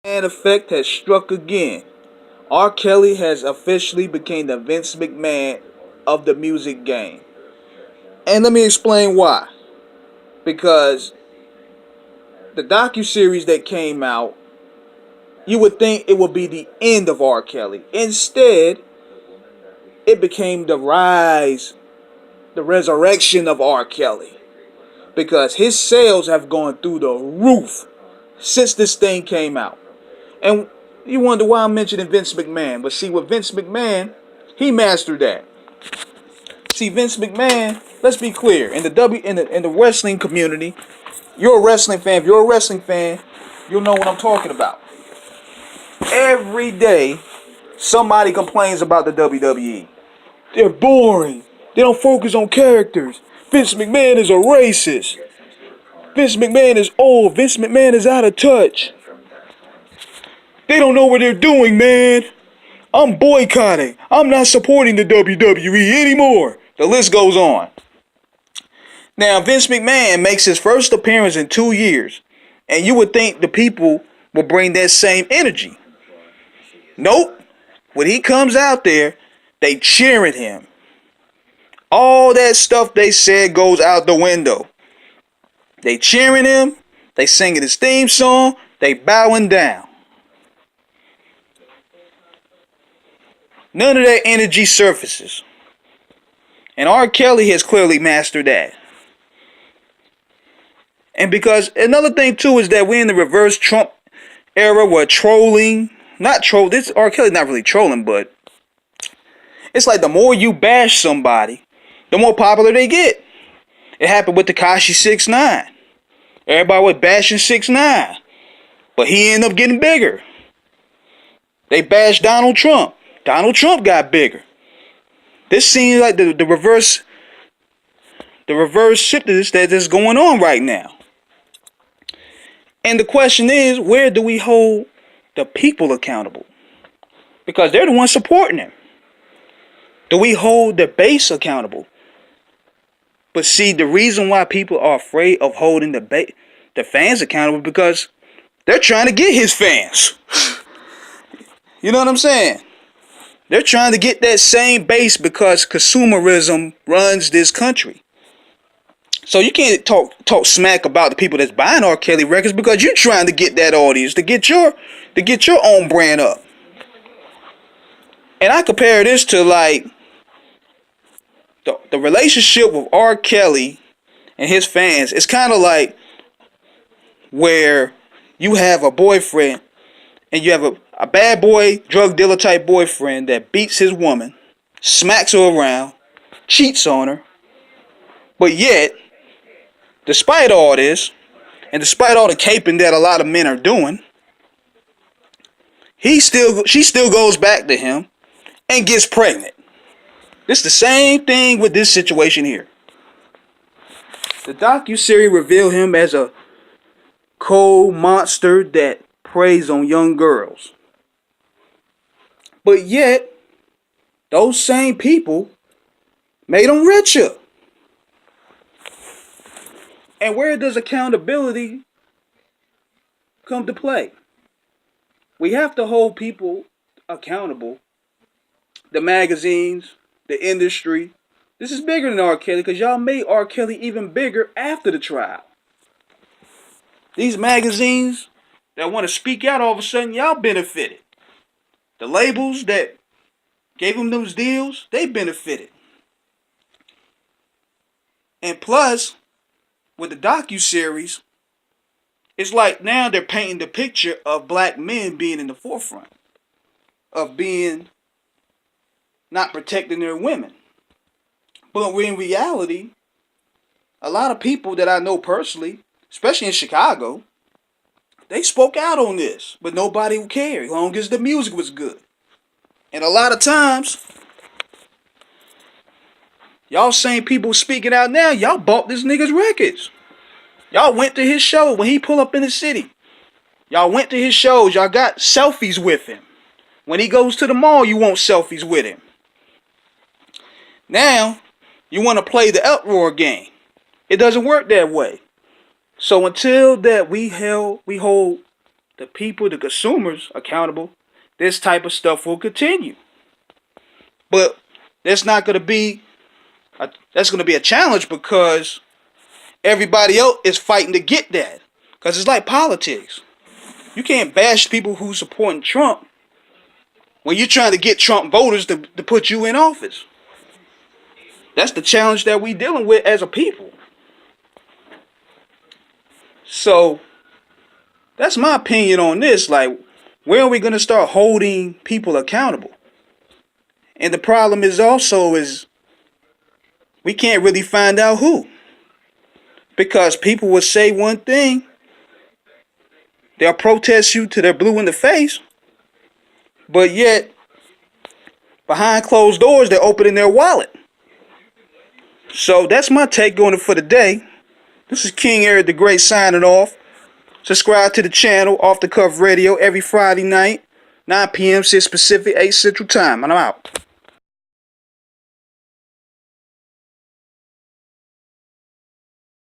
And effect has struck again. R. Kelly has officially become the Vince McMahon of the music game. And let me explain why. Because the docu-series that came out, you would think it would be the end of R. Kelly. Instead, it became the rise, the resurrection of R. Kelly. Because his sales have gone through the roof since this thing came out. And you wonder why I'm mentioning Vince McMahon. But see, with Vince McMahon, he mastered that. See, Vince McMahon, let's be clear, in the wrestling community, you're a wrestling fan. If you're a wrestling fan, you'll know what I'm talking about. Every day, somebody complains about the WWE. They're boring. They don't focus on characters. Vince McMahon is a racist. Vince McMahon is old. Vince McMahon is out of touch. They don't know what they're doing, man. I'm boycotting. I'm not supporting the WWE anymore. The list goes on. Now, Vince McMahon makes his first appearance in 2 years, and you would think the people will bring that same energy. Nope. When he comes out there, they cheering him. All that stuff they said goes out the window. They cheering him, they singing his theme song, they bowing down. None of that energy surfaces. And R. Kelly has clearly mastered that. And because another thing too is that we're in the reverse Trump era where trolling, not troll, this R. Kelly's not really trolling, but it's like the more you bash somebody, the more popular they get. It happened with Tekashi 6ix9ine. Everybody was bashing 6ix9ine, but he ended up getting bigger. They bashed Donald Trump. Donald Trump got bigger. This seems like the reverse shift that is going on right now. And the question is, where do we hold the people accountable? Because they're the ones supporting him. Do we hold the base accountable? But see, the reason why people are afraid of holding the fans accountable because they're trying to get his fans. You know what I'm saying? They're trying to get that same base because consumerism runs this country. So you can't talk smack about the people that's buying R. Kelly records because you're trying to get that audience to get your own brand up. And I compare this to like the relationship with R. Kelly and his fans. It's kind of like where you have a boyfriend and you have a bad boy, drug dealer type boyfriend that beats his woman, smacks her around, cheats on her, but yet, despite all this, and despite all the caping that a lot of men are doing, she still goes back to him and gets pregnant. It's the same thing with this situation here. The docu-series revealed him as a cold monster that preys on young girls. But yet, those same people made him richer. And where does accountability come to play? We have to hold people accountable. The magazines, the industry. This is bigger than R. Kelly because y'all made R. Kelly even bigger after the trial. These magazines that want to speak out all of a sudden, y'all benefited. The labels that gave him those deals, they benefited. And plus, with the docu-series, it's like now they're painting the picture of black men being in the forefront. Of being not protecting their women. But in reality, a lot of people that I know personally, especially in Chicago, they spoke out on this. But nobody would care as long as the music was good. And a lot of times, y'all same people speaking out now, y'all bought this nigga's records. Y'all went to his show when he pulled up in the city. Y'all went to his shows. Y'all got selfies with him. When he goes to the mall, you want selfies with him. Now, you want to play the uproar game. It doesn't work that way. So until that we hold the people, the consumers, accountable, this type of stuff will continue. But that's not going to be that's going to be a challenge because everybody else is fighting to get that. Because it's like politics. You can't bash people who supporting Trump when you're trying to get Trump voters to put you in office. That's the challenge that we dealing with as a people. So that's my opinion on this. Like, where are we going to start holding people accountable? And the problem is also is we can't really find out who. Because people will say one thing, they'll protest you till they're blue in the face, but yet behind closed doors they're opening their wallet. So that's my take on it for the day. This is King Eric the Great signing off. Subscribe to the channel, Off the Cuff Radio, every Friday night, 9 p.m. 6 Pacific, 8 Central Time. And I'm out.